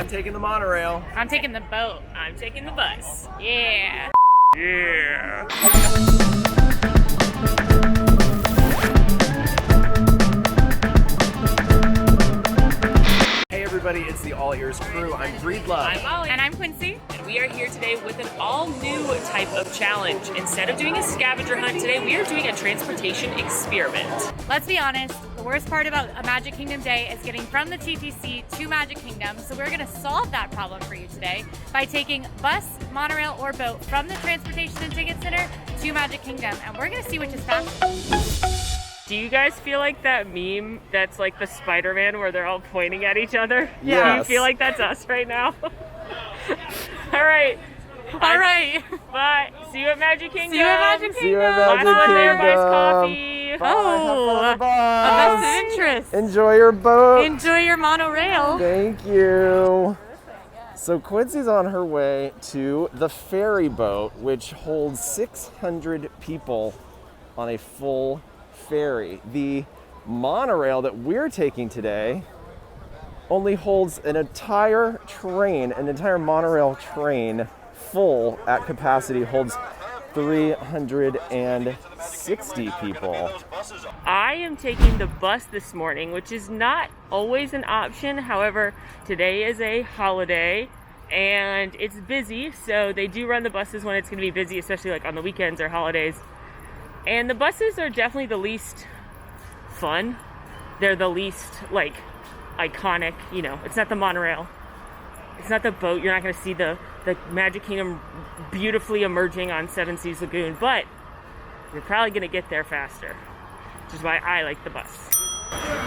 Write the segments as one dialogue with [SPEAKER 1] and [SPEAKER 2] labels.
[SPEAKER 1] I'm taking the monorail.
[SPEAKER 2] I'm taking the boat.
[SPEAKER 3] I'm taking the bus.
[SPEAKER 2] Yeah.
[SPEAKER 1] Yeah. Hey everybody, it's the All Ears crew. I'm Breedlove.
[SPEAKER 3] I'm Molly.
[SPEAKER 2] And I'm Quincy.
[SPEAKER 3] And we are here today with an all-new type of challenge. Instead of doing a scavenger hunt today, we are doing a transportation experiment.
[SPEAKER 2] Let's be honest, the worst part about a Magic Kingdom day is getting from the TTC to Magic Kingdom. So we're gonna solve that problem for you today by taking bus, monorail, or boat from the Transportation and Ticket Center to Magic Kingdom. And we're gonna see which is faster.
[SPEAKER 3] Do you guys feel like that meme that's like the Spider-Man where they're all pointing at each other?
[SPEAKER 1] Yes.
[SPEAKER 3] Do you feel like that's us right now? All right.
[SPEAKER 2] All right.
[SPEAKER 3] Bye. See you at Magic Kingdom.
[SPEAKER 2] See you at Magic Kingdom.
[SPEAKER 1] See you at
[SPEAKER 3] Last
[SPEAKER 1] Magic
[SPEAKER 3] one there buys
[SPEAKER 1] Kingdom.
[SPEAKER 3] coffee.
[SPEAKER 1] Bye. Have fun on the
[SPEAKER 2] A
[SPEAKER 1] bus.
[SPEAKER 2] best of interest.
[SPEAKER 1] Enjoy your boat.
[SPEAKER 2] Enjoy your monorail.
[SPEAKER 1] Thank you. So Quincy's on her way to the ferry boat, which holds 600 people on a full ferry. The monorail that we're taking today only holds an entire train, an entire monorail train full at capacity, holds 360 people.
[SPEAKER 3] I am taking the bus this morning, which is not always an option. However, today is a holiday and it's busy, so they do run the buses when it's going to be busy, especially like on the weekends or holidays. And the buses are definitely the least fun. They're the least like iconic, you know. It's not the monorail. It's not the boat. You're not going to see the Magic Kingdom beautifully emerging on Seven Seas Lagoon, but you're probably going to get there faster, which is why I like the bus.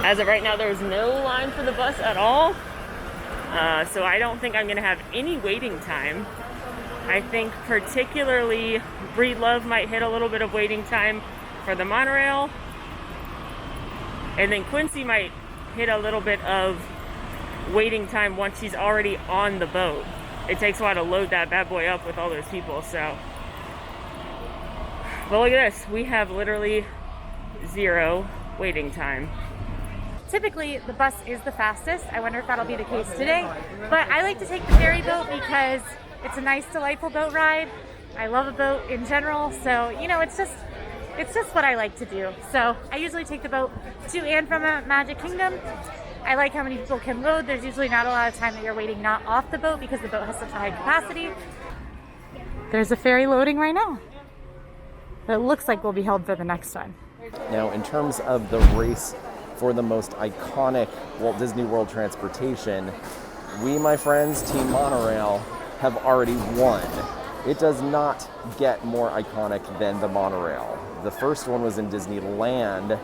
[SPEAKER 3] As of right now, there's no line for the bus at all, so I don't think I'm going to have any waiting time. I think particularly Breedlove might hit a little bit of waiting time for the monorail, and then Quincy might hit a little bit of waiting time once she's already on the boat. It takes a while to load that bad boy up with all those people, so. But look at this, we have literally 0 waiting time.
[SPEAKER 2] Typically, the bus is the fastest. I wonder if that'll be the case today. But I like to take the ferry boat because it's a nice, delightful boat ride. I love a boat in general, so you know, it's just what I like to do. So I usually take the boat to and from Magic Kingdom. I like how many people can load. There's usually not a lot of time that you're waiting not off the boat because the boat has such a high capacity. There's a ferry loading right now. That looks like will be held for the next one.
[SPEAKER 1] Now, in terms of the race for the most iconic Walt Disney World transportation, we, my friends, Team Monorail, have already won. It does not get more iconic than the monorail. The first one was in Disneyland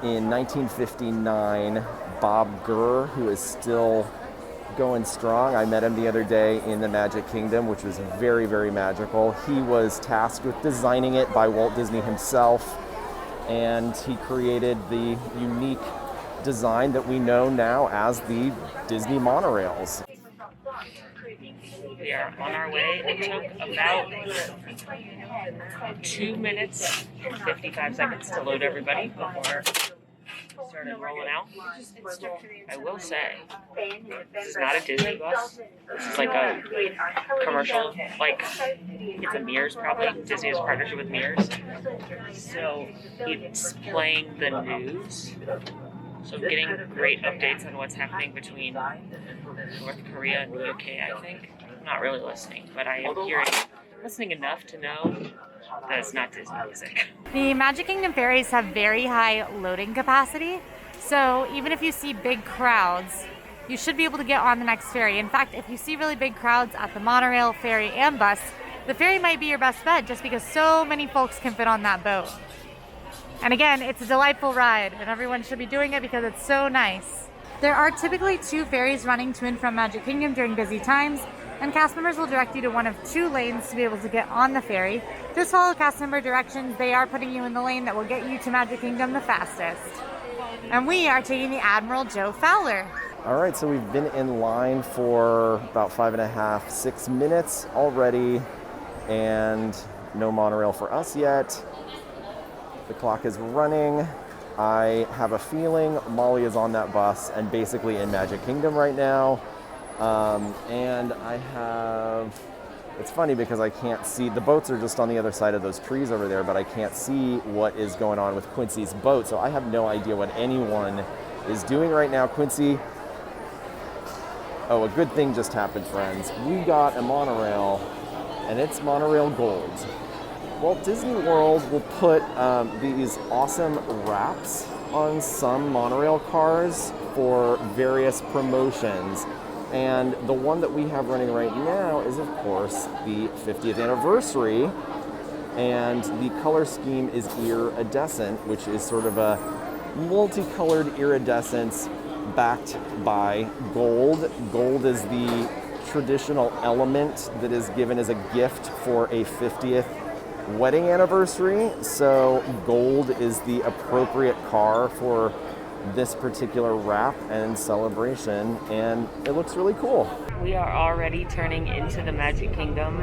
[SPEAKER 1] in 1959. Bob Gurr, who is still going strong. I met him the other day in the Magic Kingdom, which was very, very magical. He was tasked with designing it by Walt Disney himself, and he created the unique design that we know now as the Disney monorails.
[SPEAKER 3] We are on our way. It took about 2 minutes and 55 seconds to load everybody before we started rolling out. I will say, this is not a Disney bus. This is like a commercial, like it's a Mears probably. Disney has a partnership with Mears. So it's playing the news. So I'm getting great updates on what's happening between North Korea and the UK, I think. I'm not really listening, but I am listening enough to know that it's not Disney music.
[SPEAKER 2] The Magic Kingdom ferries have very high loading capacity, so even if you see big crowds, you should be able to get on the next ferry. In fact, if you see really big crowds at the monorail, ferry, and bus, the ferry might be your best bet just because so many folks can fit on that boat. And again, it's a delightful ride, and everyone should be doing it because it's so nice. There are typically 2 ferries running to and from Magic Kingdom during busy times, and cast members will direct you to one of 2 lanes to be able to get on the ferry. Just follow cast member directions. They are putting you in the lane that will get you to Magic Kingdom the fastest. And we are taking the Admiral Joe Fowler.
[SPEAKER 1] All right, so we've been in line for about 5.5, 6 minutes already, and no monorail for us yet. The clock is running. I have a feeling Molly is on that bus and basically in Magic Kingdom right now. And I have, it's funny because I can't see, the boats are just on the other side of those trees over there, but I can't see what is going on with Quincy's boat, so I have no idea what anyone is doing right now. Quincy, oh, a good thing just happened, friends. We got a monorail, and it's monorail gold. Walt Disney World will put these awesome wraps on some monorail cars for various promotions. And the one that we have running right now is, of course, the 50th anniversary. And the color scheme is iridescent, which is sort of a multicolored iridescence backed by gold. Gold is the traditional element that is given as a gift for a 50th wedding anniversary. So gold is the appropriate car for this particular wrap and celebration, and it looks really cool.
[SPEAKER 3] We are already turning into the Magic Kingdom.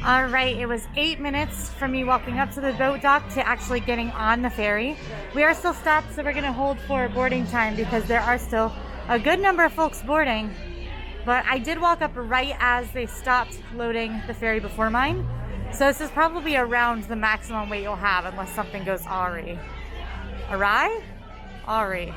[SPEAKER 2] All right, it was 8 minutes from me walking up to the boat dock to actually getting on the ferry. We are still stopped, so we're gonna hold for boarding time because there are still a good number of folks boarding. But I did walk up right as they stopped loading the ferry before mine. So this is probably around the maximum weight you'll have unless something goes awry. Awry? Awry.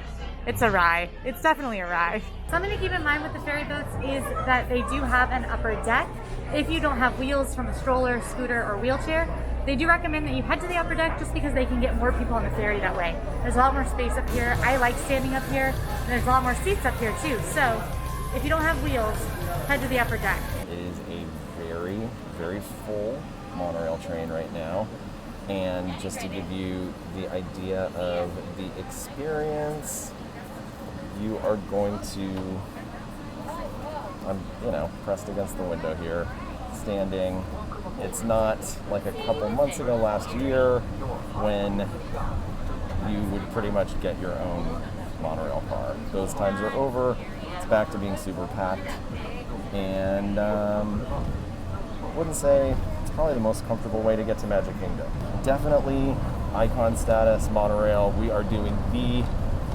[SPEAKER 2] It's awry. It's definitely awry. Something to keep in mind with the ferry boats is that they do have an upper deck. If you don't have wheels from a stroller, scooter, or wheelchair, they do recommend that you head to the upper deck just because they can get more people on the ferry that way. There's a lot more space up here. I like standing up here, and there's a lot more seats up here too. So if you don't have wheels, head to the upper deck.
[SPEAKER 1] It is a very, very full monorail train right now, and just to give you the idea of the experience, you are going to, I'm pressed against the window here, standing. It's not like a couple months ago last year when you would pretty much get your own monorail car. Those times are over. It's back to being super packed, and wouldn't say it's probably the most comfortable way to get to Magic Kingdom. Definitely icon status monorail. We are doing the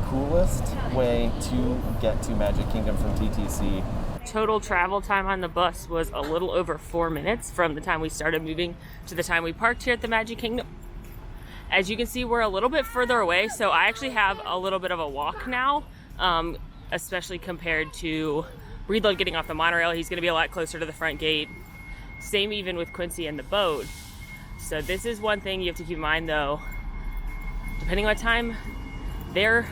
[SPEAKER 1] coolest way to get to Magic Kingdom from TTC.
[SPEAKER 3] Total travel time on the bus was a little over 4 minutes from the time we started moving to the time we parked here at the Magic Kingdom. As you can see, we're a little bit further away, so I actually have a little bit of a walk now, especially compared to Breedlove getting off the monorail. He's going to be a lot closer to the front gate. Same even with Quincy and the boat. So this is one thing you have to keep in mind though. Depending on what time their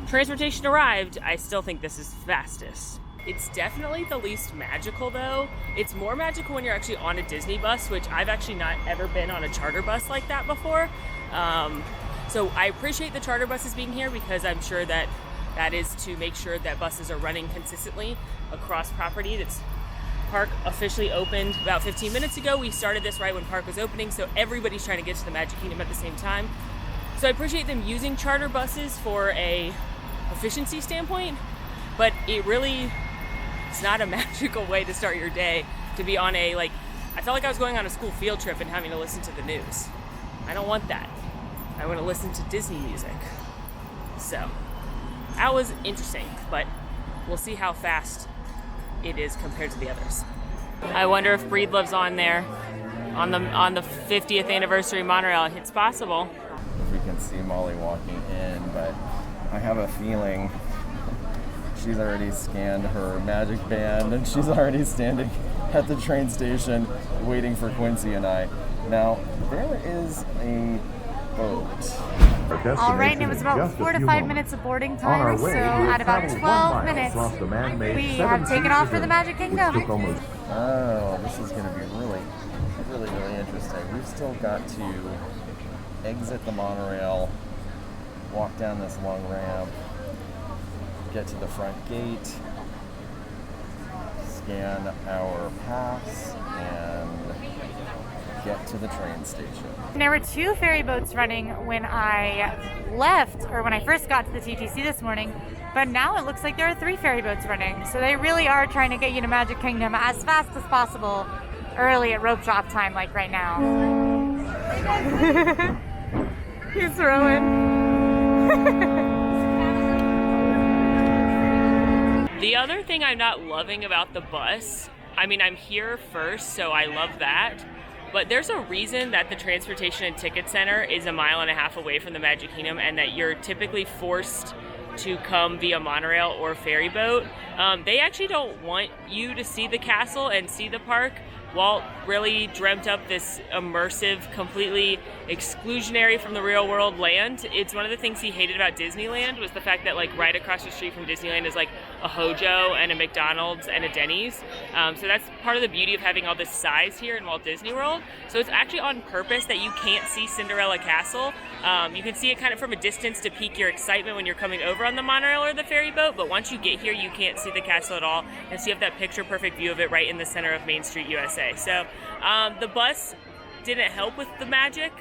[SPEAKER 3] transportation arrived, I still think this is fastest. It's definitely the least magical though. It's more magical when you're actually on a Disney bus, which I've actually not ever been on a charter bus like that before. So I appreciate the charter buses being here because I'm sure that is to make sure that buses are running consistently across property. That's Park officially opened about 15 minutes ago. We started this right when Park was opening, so everybody's trying to get to the Magic Kingdom at the same time. So I appreciate them using charter buses for a efficiency standpoint, but it's not a magical way to start your day to be on I felt like I was going on a school field trip and having to listen to the news. I don't want that. I want to listen to Disney music. So that was interesting, but we'll see how fast it is compared to the others. I wonder if Breedlove's on there on the 50th anniversary monorail. It's possible.
[SPEAKER 1] If we can see Molly walking in, but I have a feeling she's already scanned her magic band and she's already standing at the train station waiting for Quincy and I. Now, there is a boat.
[SPEAKER 2] All right, and it was about 4 to 5 minutes of boarding time, so at about 12 minutes, we have taken off for the Magic Kingdom.
[SPEAKER 1] Oh, this is going to be really, really, really interesting. We've still got to exit the monorail, walk down this long ramp, get to the front gate, scan our pass, and get to the train station.
[SPEAKER 2] There were 2 ferry boats running when I left, or when I first got to the TTC this morning, but now it looks like there are 3 ferry boats running. So they really are trying to get you to Magic Kingdom as fast as possible, early at rope drop time, like right now. He's throwing.
[SPEAKER 3] The other thing I'm not loving about the bus, I mean, I'm here first, so I love that. But there's a reason that the Transportation and Ticket Center is 1.5 miles away from the Magic Kingdom, and that you're typically forced to come via monorail or ferry boat. They actually don't want you to see the castle and see the park. Walt really dreamt up this immersive, completely exclusionary from the real world land. It's one of the things he hated about Disneyland was the fact that like right across the street from Disneyland is like a Hojo and a McDonald's and a Denny's. So that's part of the beauty of having all this size here in Walt Disney World. So it's actually on purpose that you can't see Cinderella Castle. You can see it kind of from a distance to pique your excitement when you're coming over on the monorail or the ferry boat, but once you get here, you can't see the castle at all, and so you have that picture-perfect view of it right in the center of Main Street, USA. So the bus didn't help with the magic.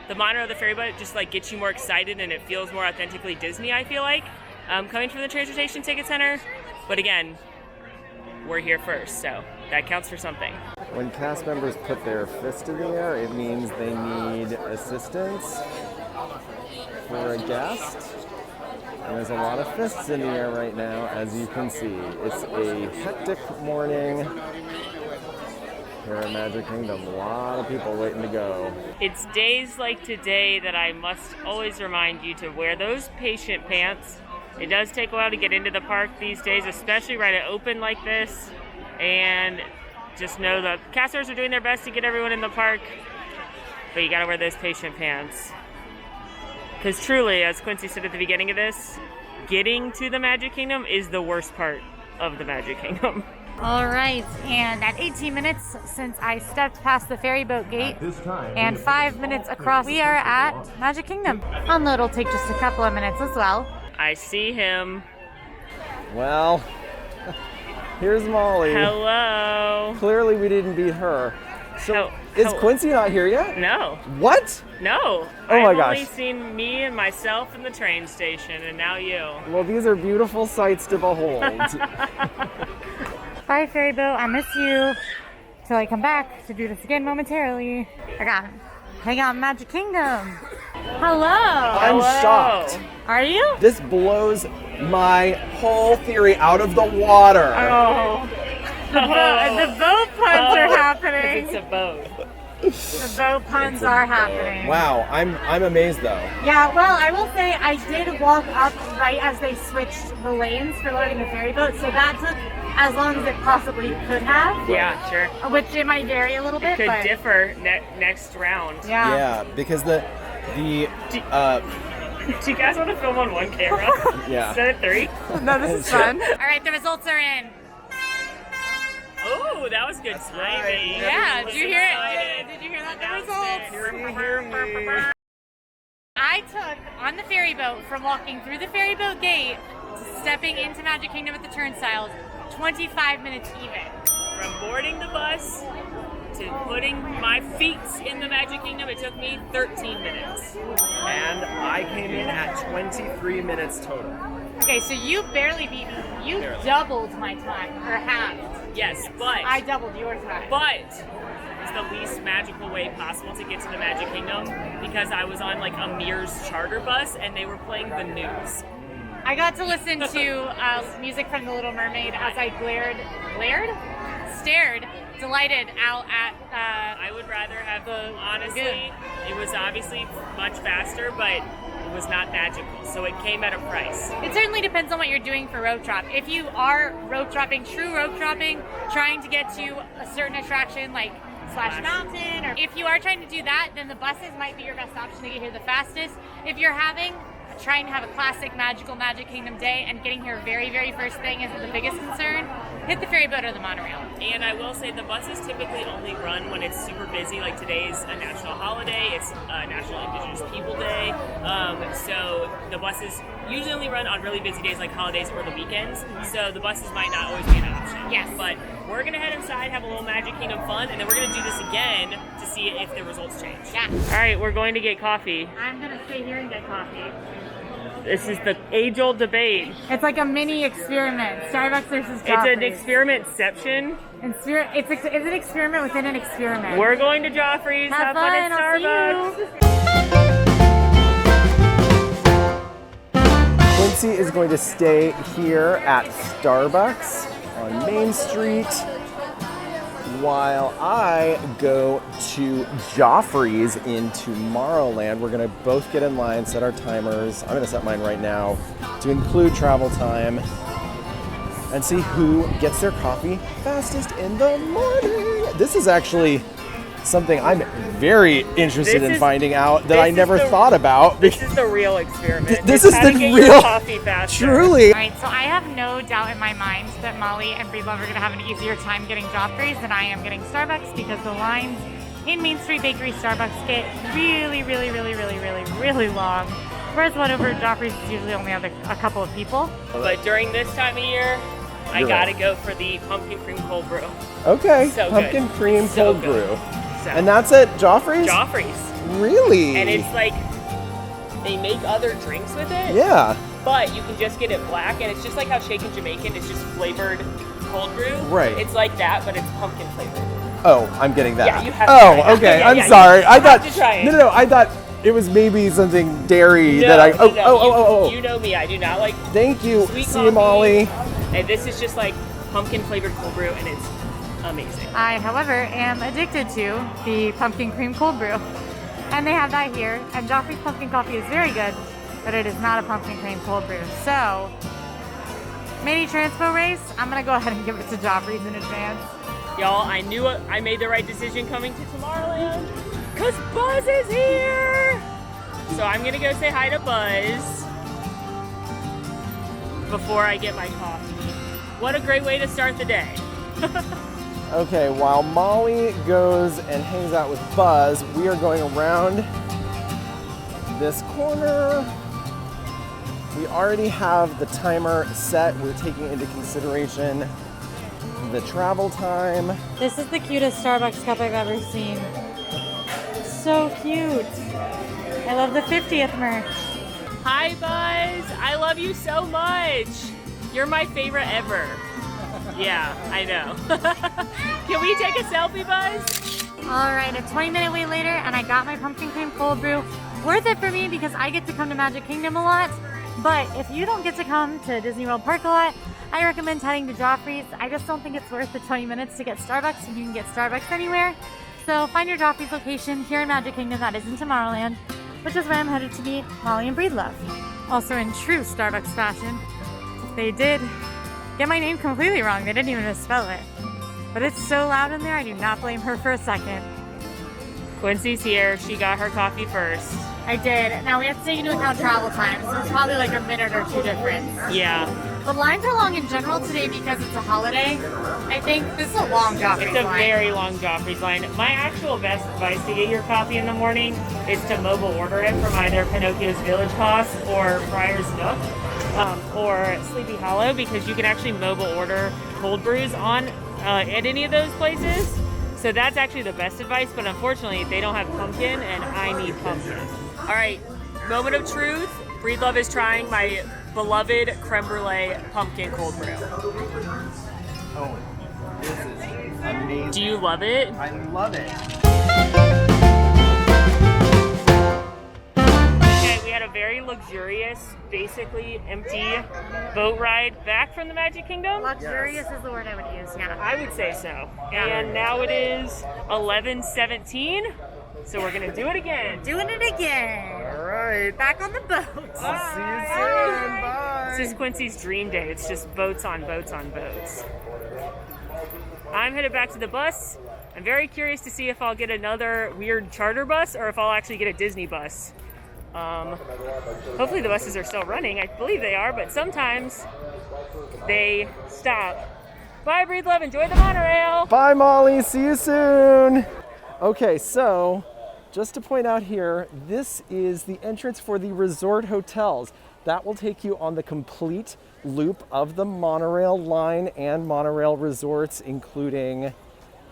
[SPEAKER 3] The monorail, the ferry boat just like gets you more excited, and it feels more authentically Disney, I feel like, coming from the Transportation Ticket Center. But again, we're here first, so that counts for something.
[SPEAKER 1] When cast members put their fist in the air, it means they need assistance for a guest. And there's a lot of fists in the air right now, as you can see. It's a hectic morning here at Magic Kingdom. A lot of people waiting to go.
[SPEAKER 3] It's days like today that I must always remind you to wear those patient pants. It does take a while to get into the park these days, especially right at open like this. And just know the casters are doing their best to get everyone in the park, but you gotta wear those patient pants. Because truly, as Quincy said at the beginning of this, getting to the Magic Kingdom is the worst part of the Magic Kingdom.
[SPEAKER 2] All right, and at 18 minutes since I stepped past the ferry boat gate and 5 minutes across, we are at Magic Kingdom. Unload will take just a couple of minutes as well.
[SPEAKER 3] I see him.
[SPEAKER 1] Well, here's Molly.
[SPEAKER 3] Hello.
[SPEAKER 1] Clearly we didn't beat her. So, is Quincy not here yet?
[SPEAKER 3] No.
[SPEAKER 1] What?
[SPEAKER 3] No.
[SPEAKER 1] Oh my
[SPEAKER 3] I've
[SPEAKER 1] gosh.
[SPEAKER 3] only seen me and myself in the train station, and now you.
[SPEAKER 1] Well, these are beautiful sights to behold.
[SPEAKER 2] Bye, ferry boat. I miss you. Till I come back to do this again momentarily. I got him. Hang out in Magic Kingdom. Hello.
[SPEAKER 1] I'm shocked.
[SPEAKER 2] Are you?
[SPEAKER 1] This blows my whole theory out of the water.
[SPEAKER 3] Oh.
[SPEAKER 2] The boat puns are happening.
[SPEAKER 3] It's a boat.
[SPEAKER 2] The boat puns are happening.
[SPEAKER 1] Wow, I'm amazed though.
[SPEAKER 2] Yeah, well, I will say I did walk up right as they switched the lanes for loading the ferry boat, so that took as long as it possibly could have.
[SPEAKER 3] Yeah, sure.
[SPEAKER 2] Which it might vary a little bit.
[SPEAKER 3] Could
[SPEAKER 2] but
[SPEAKER 3] differ next round.
[SPEAKER 2] Yeah.
[SPEAKER 1] Yeah, because the
[SPEAKER 3] Do you guys want to film on one camera?
[SPEAKER 1] Yeah.
[SPEAKER 3] Instead of 3?
[SPEAKER 2] No, this is fun. All right, the results are in.
[SPEAKER 3] Oh, that was good timing.
[SPEAKER 2] Yeah, did you hear it?
[SPEAKER 3] Excited.
[SPEAKER 2] Did you hear that? The
[SPEAKER 3] Announced it.
[SPEAKER 2] results. I took on the ferry boat from walking through the ferry boat gate to stepping into Magic Kingdom at the turnstiles, 25 minutes even.
[SPEAKER 3] From boarding the bus to putting my feet in the Magic Kingdom, it took me 13 minutes.
[SPEAKER 1] and I came in at 23 minutes total.
[SPEAKER 2] Okay, so you barely beat me. You doubled my time, or half.
[SPEAKER 3] Yes, but
[SPEAKER 2] I doubled your time.
[SPEAKER 3] But it's the least magical way possible to get to the Magic Kingdom because I was on like a Mears charter bus and they were playing the news.
[SPEAKER 2] I got to listen to music from The Little Mermaid as I stared, delighted out at.
[SPEAKER 3] I would rather have honestly. It was obviously much faster, but it was not magical, so it came at a price.
[SPEAKER 2] It certainly depends on what you're doing for rope drop. If you are rope dropping, true rope dropping, trying to get to a certain attraction like Splash Mountain, or if you are trying to do that, then the buses might be your best option to get here the fastest. If you're trying to have a classic magical Magic Kingdom day and getting here very, very first thing isn't the biggest concern, hit the ferry boat or the monorail.
[SPEAKER 3] And I will say the buses typically only run when it's super busy, like today's a national holiday, it's National Indigenous People Day, so the buses usually only run on really busy days like holidays or the weekends, so the buses might not always be an option.
[SPEAKER 2] Yes.
[SPEAKER 3] But we're going to head inside, have a little Magic Kingdom fun, and then we're going to do this again to see if the results change.
[SPEAKER 2] Yeah.
[SPEAKER 3] All right, we're going to get coffee.
[SPEAKER 2] I'm going to stay here and get coffee.
[SPEAKER 3] This is the age-old debate.
[SPEAKER 2] It's like a mini experiment. Starbucks versus
[SPEAKER 3] It's
[SPEAKER 2] Joffrey's.
[SPEAKER 3] an experimentception.
[SPEAKER 2] It's an experiment within an experiment.
[SPEAKER 3] We're going to Joffrey's.
[SPEAKER 2] Have
[SPEAKER 3] fun
[SPEAKER 2] fun.
[SPEAKER 3] at
[SPEAKER 2] I'll see
[SPEAKER 3] Starbucks.
[SPEAKER 2] you.
[SPEAKER 1] Quincy is going to stay here at Starbucks on Main Street while I go to Joffrey's in Tomorrowland. We're gonna both get in line, set our timers. I'm gonna set mine right now to include travel time and see who gets their coffee fastest in the morning. This is actually something I'm very interested in finding out that I never thought about.
[SPEAKER 3] This is the real experiment.
[SPEAKER 1] This is the
[SPEAKER 3] get
[SPEAKER 1] real
[SPEAKER 3] your coffee faster.
[SPEAKER 1] Truly.
[SPEAKER 2] All right, so I have no doubt in my mind that Molly and Breedlove are going to have an easier time getting Joffrey's than I am getting Starbucks, because the lines in Main Street Bakery Starbucks get really, really, really, really, really, really long. Whereas one over at Joffrey's is usually only a couple of people.
[SPEAKER 3] But during this time of year, I gotta go for the pumpkin cream cold brew.
[SPEAKER 1] Okay,
[SPEAKER 3] So
[SPEAKER 1] pumpkin
[SPEAKER 3] good.
[SPEAKER 1] cream
[SPEAKER 3] So
[SPEAKER 1] cold
[SPEAKER 3] good.
[SPEAKER 1] brew.
[SPEAKER 3] So,
[SPEAKER 1] And that's at Joffrey's?
[SPEAKER 3] Joffrey's.
[SPEAKER 1] Really?
[SPEAKER 3] And it's like, they make other drinks with it.
[SPEAKER 1] Yeah.
[SPEAKER 3] But you can just get it black, and it's just like how Shaken Jamaican is just flavored cold brew.
[SPEAKER 1] Right.
[SPEAKER 3] It's like that, but it's pumpkin flavored.
[SPEAKER 1] Oh, I'm getting that.
[SPEAKER 3] Yeah, you have to
[SPEAKER 1] Oh,
[SPEAKER 3] try that.
[SPEAKER 1] okay.
[SPEAKER 3] Yeah,
[SPEAKER 1] I'm
[SPEAKER 3] yeah,
[SPEAKER 1] sorry.
[SPEAKER 3] you
[SPEAKER 1] I thought.
[SPEAKER 3] have to try it.
[SPEAKER 1] No. I thought it was maybe something dairy
[SPEAKER 3] No,
[SPEAKER 1] that I. Oh,
[SPEAKER 3] no,
[SPEAKER 1] oh.
[SPEAKER 3] You know me. I do not like
[SPEAKER 1] Thank you.
[SPEAKER 3] sweet
[SPEAKER 1] See you,
[SPEAKER 3] coffee.
[SPEAKER 1] Molly.
[SPEAKER 3] And this is just like pumpkin flavored cold brew, and it's amazing.
[SPEAKER 2] I, however, am addicted to the pumpkin cream cold brew. And they have that here. And Joffrey's pumpkin coffee is very good, but it is not a pumpkin cream cold brew. So, mini transpo race, I'm gonna go ahead and give it to Joffrey's in advance.
[SPEAKER 3] Y'all, I knew I made the right decision coming to Tomorrowland, because Buzz is here! So I'm gonna go say hi to Buzz before I get my coffee. What a great way to start the day.
[SPEAKER 1] Okay, while Molly goes and hangs out with Buzz, we are going around this corner. We already have the timer set. We're taking into consideration the travel time.
[SPEAKER 2] This is the cutest Starbucks cup I've ever seen. So cute. I love the 50th merch.
[SPEAKER 3] Hi, Buzz. I love you so much. You're my favorite ever. Yeah, I know. Can we take a selfie, Buzz?
[SPEAKER 2] All right, a 20-minute wait later, and I got my pumpkin cream cold brew. Worth it for me because I get to come to Magic Kingdom a lot. But if you don't get to come to Disney World Park a lot, I recommend heading to Joffrey's. I just don't think it's worth the 20 minutes to get Starbucks, and you can get Starbucks anywhere. So find your Joffrey's location here in Magic Kingdom that is in Tomorrowland, which is where I'm headed to meet Molly and Breedlove. Also in true Starbucks fashion, they did get my name completely wrong. They didn't even misspell it. But it's so loud in there, I do not blame her for a second.
[SPEAKER 3] Quincy's here. She got her coffee first.
[SPEAKER 2] I did. Now we have to take into account travel time, so it's probably like a minute or two difference.
[SPEAKER 3] Yeah.
[SPEAKER 2] The lines are long in general today because it's a holiday. I think this is a long Joffrey's
[SPEAKER 3] It's a
[SPEAKER 2] line.
[SPEAKER 3] very long Joffrey's line. My actual best advice to get your coffee in the morning is to mobile order it from either Pinocchio's Village House or Friar's Nook or Sleepy Hollow, because you can actually mobile order cold brews at any of those places. So that's actually the best advice, but unfortunately they don't have pumpkin, and I need pumpkin. All right, moment of truth. Breedlove is trying my beloved creme brulee pumpkin cold brew.
[SPEAKER 1] Oh, this is amazing.
[SPEAKER 3] Do you love it?
[SPEAKER 1] I love it.
[SPEAKER 3] Okay, we had a very luxurious, basically empty boat ride back from the Magic Kingdom.
[SPEAKER 2] Luxurious is the word I would use, yeah.
[SPEAKER 3] I would say so. And now it is 11:17, so we're gonna do it again.
[SPEAKER 2] Doing it again.
[SPEAKER 1] All right.
[SPEAKER 2] Back on the boat.
[SPEAKER 1] I'll see you soon. Bye.
[SPEAKER 3] This is Quincy's dream day. It's just boats on boats on boats. I'm headed back to the bus. I'm very curious to see if I'll get another weird charter bus or if I'll actually get a Disney bus. Hopefully the buses are still running. I believe they are, but sometimes they stop. Bye, Breedlove. Enjoy the monorail.
[SPEAKER 1] Bye, Molly. See you soon. Okay, so just to point out here, this is the entrance for the resort hotels. That will take you on the complete loop of the monorail line and monorail resorts, including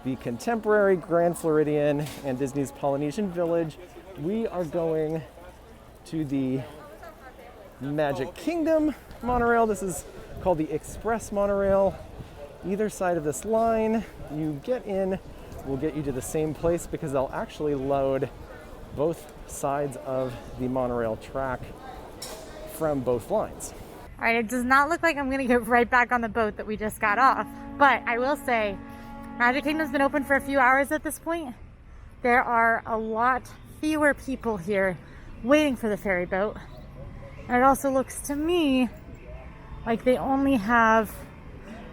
[SPEAKER 1] the Contemporary, Grand Floridian, and Disney's Polynesian Village. We are going to the Magic Kingdom monorail. This is called the Express monorail. Either side of this line you get in will get you to the same place because they'll actually load both sides of the monorail track from both lines.
[SPEAKER 2] All right, it does not look like I'm gonna get right back on the boat that we just got off, but I will say Magic Kingdom's been open for a few hours at this point. There are a lot fewer people here waiting for the ferry boat. And it also looks to me like they only have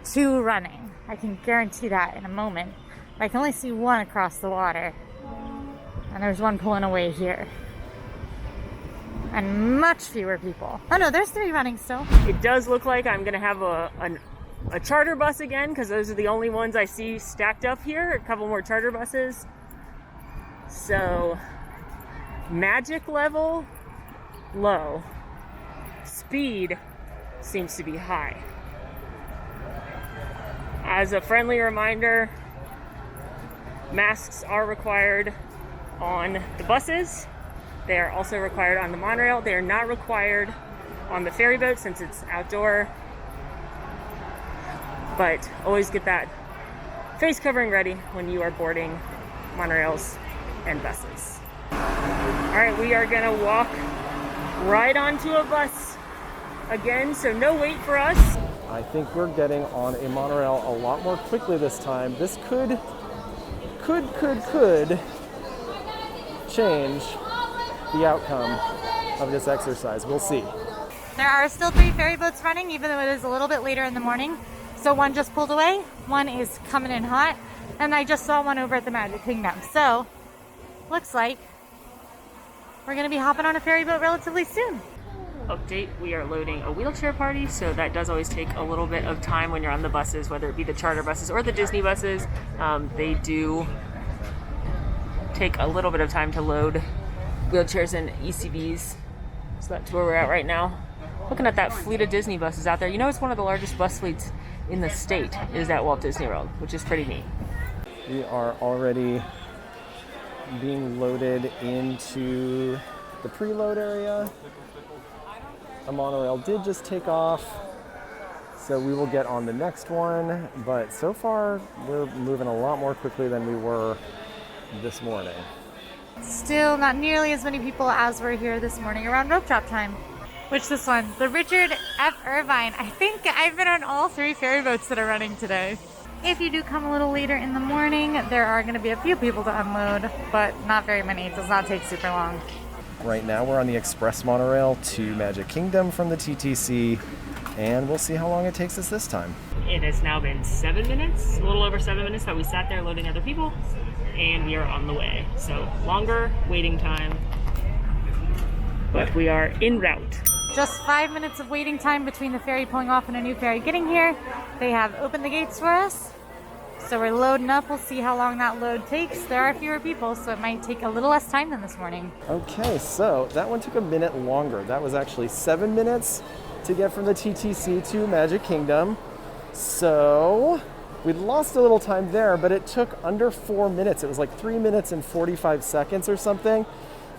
[SPEAKER 2] 2 running. I can guarantee that in a moment. I can only see 1 across the water. And there's 1 pulling away here. And much fewer people. Oh no, there's 3 running still.
[SPEAKER 3] It does look like I'm gonna have a charter bus again, because those are the only ones I see stacked up here. A couple more charter buses. So, magic level, low. Speed seems to be high. As a friendly reminder, masks are required on the buses. They are also required on the monorail. They are not required on the ferry boat since it's outdoor. But always get that face covering ready when you are boarding monorails and buses. All right, we are gonna walk right onto a bus again, so no wait for us.
[SPEAKER 1] I think we're getting on a monorail a lot more quickly this time. This could change the outcome of this exercise. We'll see.
[SPEAKER 2] There are still 3 ferry boats running, even though it is a little bit later in the morning. So 1 just pulled away, 1 is coming in hot, and I just saw 1 over at the Magic Kingdom. So, looks like we're gonna be hopping on a ferry boat relatively soon.
[SPEAKER 3] Update, we are loading a wheelchair party, so that does always take a little bit of time when you're on the buses, whether it be the charter buses or the Disney buses. They do take a little bit of time to load wheelchairs and ECVs. So that's where we're at right now. Looking at that fleet of Disney buses out there, you know it's one of the largest bus fleets in the state is at Walt Disney World, which is pretty neat.
[SPEAKER 1] We are already being loaded into the preload area. A monorail did just take off, so we will get on the next one, but so far we're moving a lot more quickly than we were this morning.
[SPEAKER 2] Still not nearly as many people as were here this morning around rope drop time. Which this one? The Richard F. Irvine. I think I've been on all 3 ferry boats that are running today. If you do come a little later in the morning, there are going to be a few people to unload, but not very many. It does not take super long.
[SPEAKER 1] Right now we're on the express monorail to Magic Kingdom from the TTC, and we'll see how long it takes us this time.
[SPEAKER 3] It has now been 7 minutes, a little over 7 minutes that we sat there loading other people, and we are on the way. So longer waiting time, but we are en route.
[SPEAKER 2] Just 5 minutes of waiting time between the ferry pulling off and a new ferry getting here. They have opened the gates for us. So we're loading up. We'll see how long that load takes. There are fewer people, so it might take a little less time than this morning.
[SPEAKER 1] Okay, so that one took a minute longer. That was actually 7 minutes to get from the TTC to Magic Kingdom. So we lost a little time there, but it took under 4 minutes. It was like 3 minutes and 45 seconds or something,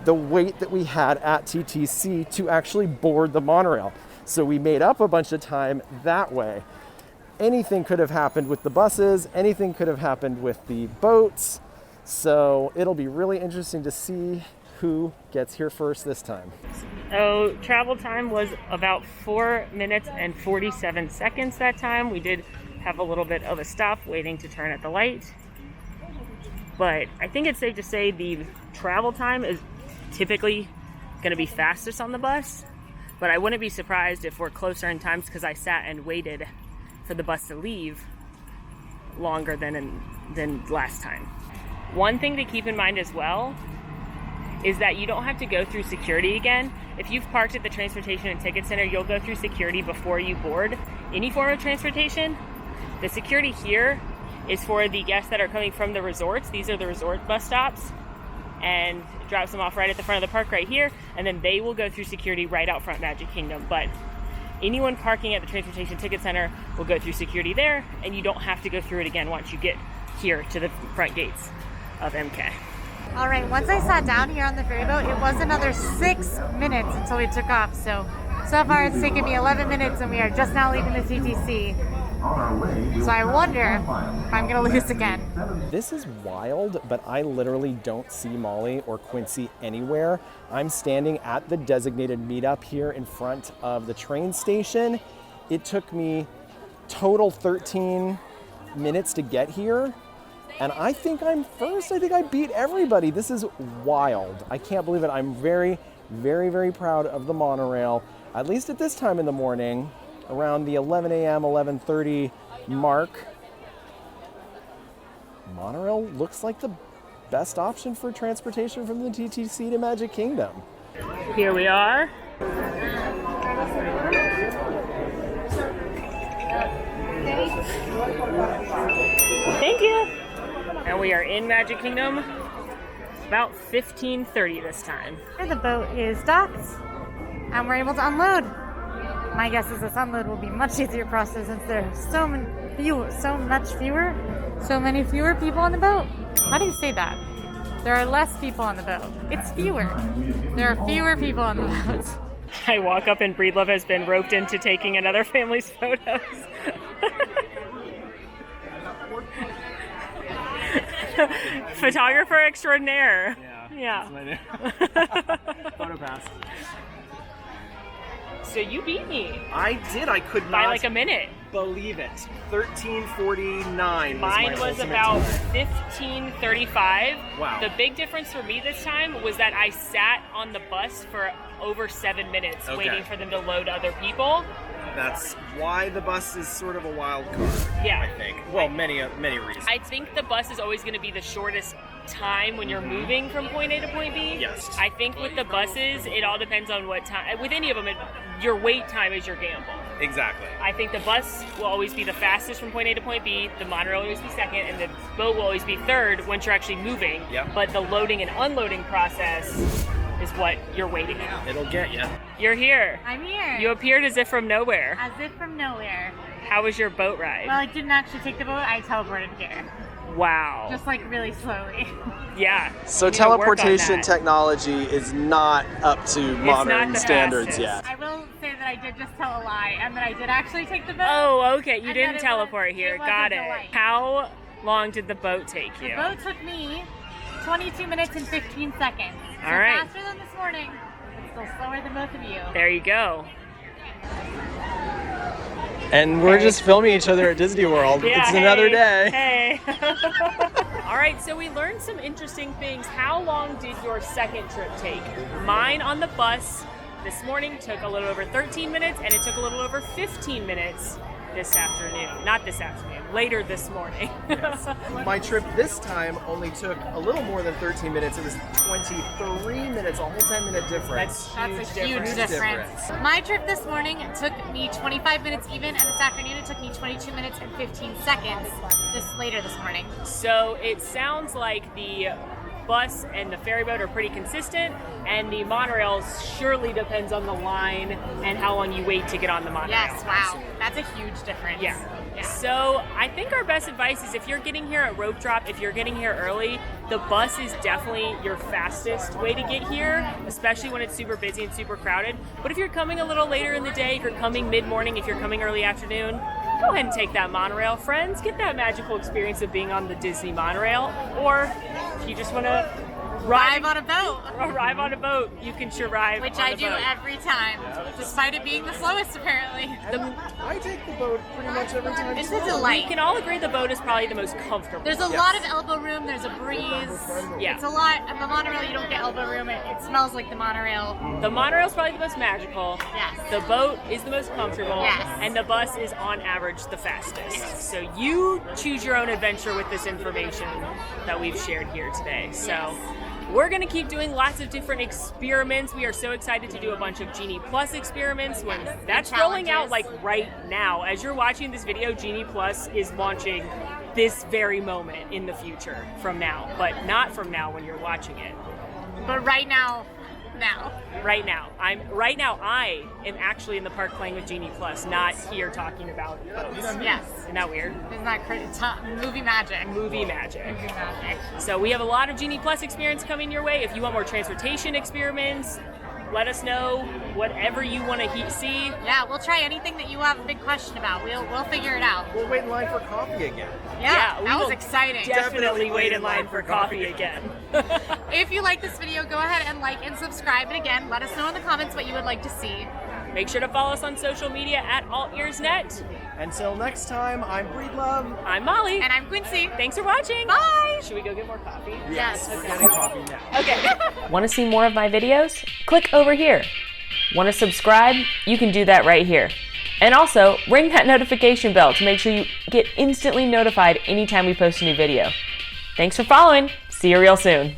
[SPEAKER 1] the wait that we had at TTC to actually board the monorail. So we made up a bunch of time that way. Anything could have happened with the buses, anything could have happened with the boats. So it'll be really interesting to see who gets here first this time.
[SPEAKER 3] So travel time was about 4 minutes and 47 seconds that time. We did have a little bit of a stop waiting to turn at the light. But I think it's safe to say the travel time is typically going to be fastest on the bus. But I wouldn't be surprised if we're closer in times because I sat and waited for the bus to leave longer than last time. One thing to keep in mind as well is that you don't have to go through security again. If you've parked at the Transportation and Ticket Center, you'll go through security before you board any form of transportation. The security here is for the guests that are coming from the resorts. These are the resort bus stops, and it drops them off right at the front of the park right here, and then they will go through security right out front Magic Kingdom. But anyone parking at the Transportation Ticket Center will go through security there, and you don't have to go through it again once you get here to the front gates of MK.
[SPEAKER 2] All right, once I sat down here on the ferry boat, it was another 6 minutes until we took off. So far it's taken me 11 minutes and we are just now leaving the TTC. So I wonder if I'm going to lose again.
[SPEAKER 1] This is wild, but I literally don't see Molly or Quincy anywhere. I'm standing at the designated meetup here in front of the train station. It took me total 13 minutes to get here, and I think I'm first. I think I beat everybody. This is wild. I can't believe it. I'm very, very, very proud of the monorail, at least at this time in the morning, around the 11 a.m., 11:30 mark. Monorail looks like the best option for transportation from the TTC to Magic Kingdom.
[SPEAKER 3] Here we are. Thank you. And we are in Magic Kingdom. About 15:30 this time.
[SPEAKER 2] The boat is docked, and we're able to unload. My guess is this unload will be much easier process since there's so many fewer people on the boat. How do you say that? There are less people on the boat. It's fewer. There are fewer people on the boat.
[SPEAKER 3] I walk up and Breedlove has been roped into taking another family's photos. Photographer extraordinaire. Yeah.
[SPEAKER 1] Photo pass.
[SPEAKER 3] So you beat me.
[SPEAKER 1] I did. I could not
[SPEAKER 3] by like a minute.
[SPEAKER 1] Believe it. 13:49.
[SPEAKER 3] Mine was about 15:35.
[SPEAKER 1] Wow.
[SPEAKER 3] The big difference for me this time was that I sat on the bus for over 7 minutes waiting for them to load other people.
[SPEAKER 1] That's why the bus is sort of a wild card.
[SPEAKER 3] Yeah.
[SPEAKER 1] I think. Well, many reasons.
[SPEAKER 3] I think the bus is always going to be the shortest time when you're moving from point A to point B.
[SPEAKER 1] Yes.
[SPEAKER 3] I think with the buses, it all depends on what time. With any of them, your wait time is your gamble.
[SPEAKER 1] Exactly.
[SPEAKER 3] I think the bus will always be the fastest from point A to point B, the monorail will always be second, and the boat will always be third once you're actually moving.
[SPEAKER 1] Yep.
[SPEAKER 3] But the loading and unloading process is what you're waiting on.
[SPEAKER 1] It'll get you.
[SPEAKER 3] You're here.
[SPEAKER 2] I'm here.
[SPEAKER 3] You appeared as if from nowhere.
[SPEAKER 2] As if from nowhere.
[SPEAKER 3] How was your boat ride?
[SPEAKER 2] Well, I didn't actually take the boat. I teleported here.
[SPEAKER 3] Wow.
[SPEAKER 2] Just like really slowly.
[SPEAKER 3] Yeah.
[SPEAKER 1] So teleportation technology is not up to modern standards yet.
[SPEAKER 2] I will say that I did just tell a lie and that I did actually take the boat.
[SPEAKER 3] Oh, okay. You didn't teleport here. Got it.
[SPEAKER 2] Delight.
[SPEAKER 3] How long did the boat take you?
[SPEAKER 2] The boat took me 22 minutes and 15 seconds.
[SPEAKER 3] All right.
[SPEAKER 2] Faster than this morning, but still slower than both of you.
[SPEAKER 3] There you go.
[SPEAKER 1] And we're just filming each other at Disney World.
[SPEAKER 3] Yeah,
[SPEAKER 1] it's another day.
[SPEAKER 3] Hey. All right, so we learned some interesting things. How long did your second trip take? Mine on the bus this morning took a little over 13 minutes, and it took a little over 15 minutes this afternoon. Not this afternoon, later this morning.
[SPEAKER 1] Yes. My trip this time only took a little more than 13 minutes. It was 23 minutes, a whole 10-minute difference.
[SPEAKER 2] That's a huge difference. My trip this morning took me 25 minutes even, and this afternoon it took me 22 minutes and 15 seconds later this morning.
[SPEAKER 3] So it sounds like the bus and the ferry boat are pretty consistent, and the monorail surely depends on the line and how long you wait to get on the monorail.
[SPEAKER 2] Yes, wow. That's a huge difference.
[SPEAKER 3] Yeah. So I think our best advice is if you're getting here at rope drop, if you're getting here early, the bus is definitely your fastest way to get here, especially when it's super busy and super crowded. But if you're coming a little later in the day, if you're coming mid-morning, if you're coming early afternoon, go ahead and take that monorail, friends. Get that magical experience of being on the Disney monorail. Or if you just want to
[SPEAKER 2] arrive on a boat.
[SPEAKER 3] Arrive on a boat. You can survive
[SPEAKER 2] Which
[SPEAKER 3] on
[SPEAKER 2] I
[SPEAKER 3] a
[SPEAKER 2] do
[SPEAKER 3] boat.
[SPEAKER 2] every time, despite it being the slowest apparently.
[SPEAKER 1] I take the boat pretty much every time.
[SPEAKER 2] It's a delight.
[SPEAKER 3] We can all agree the boat is probably the most comfortable.
[SPEAKER 2] There's a lot of elbow room, there's a breeze.
[SPEAKER 3] Yeah.
[SPEAKER 2] It's a lot. On the monorail you don't get elbow room. It smells like the monorail.
[SPEAKER 3] The monorail is probably the most magical.
[SPEAKER 2] Yes.
[SPEAKER 3] The boat is the most comfortable.
[SPEAKER 2] Yes.
[SPEAKER 3] And the bus is on average the fastest.
[SPEAKER 2] Yes.
[SPEAKER 3] So you choose your own adventure with this information that we've shared here today. So we're going to keep doing lots of different experiments. We are so excited to do a bunch of Genie Plus experiments when that's rolling out like right now. As you're watching this video, Genie Plus is launching this very moment in the future from now, but not from now when you're watching it.
[SPEAKER 2] But right now.
[SPEAKER 3] Right now. I am actually in the park playing with Genie Plus, not here talking about boats.
[SPEAKER 2] Yes.
[SPEAKER 3] Isn't that weird?
[SPEAKER 2] Isn't that crazy? Movie magic.
[SPEAKER 3] Movie magic.
[SPEAKER 2] Movie magic.
[SPEAKER 3] So we have a lot of Genie Plus experience coming your way. If you want more transportation experiments, Let us know whatever you want to see.
[SPEAKER 2] Yeah, we'll try anything that you have a big question about. We'll figure it out.
[SPEAKER 1] We'll wait in line for coffee again.
[SPEAKER 2] Yeah,
[SPEAKER 3] we
[SPEAKER 2] that was
[SPEAKER 3] will
[SPEAKER 2] exciting.
[SPEAKER 3] Definitely wait in line for coffee again.
[SPEAKER 2] If you like this video, go ahead and like and subscribe. And again, let us know in the comments what you would like to see.
[SPEAKER 3] Make sure to follow us on social media at AllEars.net.
[SPEAKER 1] Until next time, I'm Breedlove.
[SPEAKER 3] I'm Molly.
[SPEAKER 2] And I'm Quincy.
[SPEAKER 3] Thanks for watching.
[SPEAKER 2] Bye.
[SPEAKER 3] Should we go get more coffee?
[SPEAKER 2] Yes.
[SPEAKER 1] We're getting coffee now.
[SPEAKER 3] Okay. Want to see more of my videos? Click over here. Want to subscribe? You can do that right here. And also, ring that notification bell to make sure you get instantly notified anytime we post a new video. Thanks for following. See you real soon.